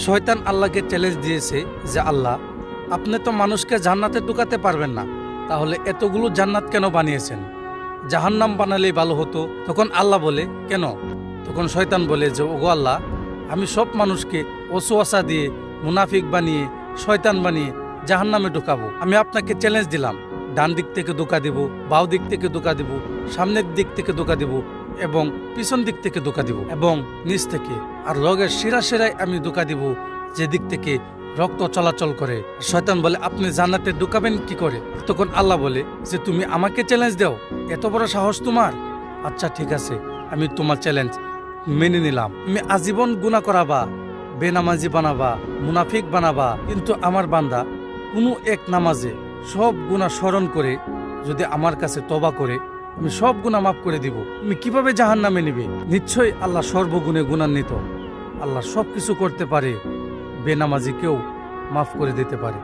শয়তান আল্লাহকে চ্যালেঞ্জ দিয়েছে যে আল্লাহ, আপনি তো মানুষকে জান্নাতে ঢুকাতে পারবেন না, তাহলে এতগুলো জান্নাত কেন বানিয়েছেন? জাহান্নাম বানালেই ভালো হতো। তখন আল্লাহ বলে, কেন? তখন শয়তান বলে যে ওগো আল্লাহ, আমি সব মানুষকে ওয়াসওয়াসা দিয়ে, মুনাফিক বানিয়ে, শয়তান বানিয়ে জাহান্নামে ঢুকাবো। আমি আপনাকে চ্যালেঞ্জ দিলাম, ডান দিক থেকে ধোঁকা দিব, বাও দিক থেকে ধোঁকা দিব, সামনের দিক থেকে ধোঁকা দিব এবং পিছন দিক থেকে ধোঁকা দিব এবং নিচ থেকে, আর লগের শিরায় আমি ধোঁকা দিব যে দিক থেকে রক্ত চলাচল করে। শয়তান বলে, আপনি জান্নাতে ঢুকাবেন কি করে? তখন আল্লাহ বলে যে তুমি আমাকে চ্যালেঞ্জ দাও, এত বড় সাহস তোমার? আচ্ছা ঠিক আছে, আমি তোমার চ্যালেঞ্জ মেনে নিলাম। তুমি আজীবন গুনাহ করাবা, বেনামাজি বানাবা, মুনাফিক বানাবা, কিন্তু আমার বান্দা কোনো এক নামাজে সব গুনাহ স্মরণ করে যদি আমার কাছে তওবা করে, আমি সব গুনাহ মাফ করে দিব। তুমি কিভাবে জাহান্নামে নিবে? নিশ্চয়ই আল্লাহ সর্বগুণে গুণান্বিত। আল্লাহ সবকিছু করতে পারে, বেনামাজিকেও মাফ করে দিতে পারে।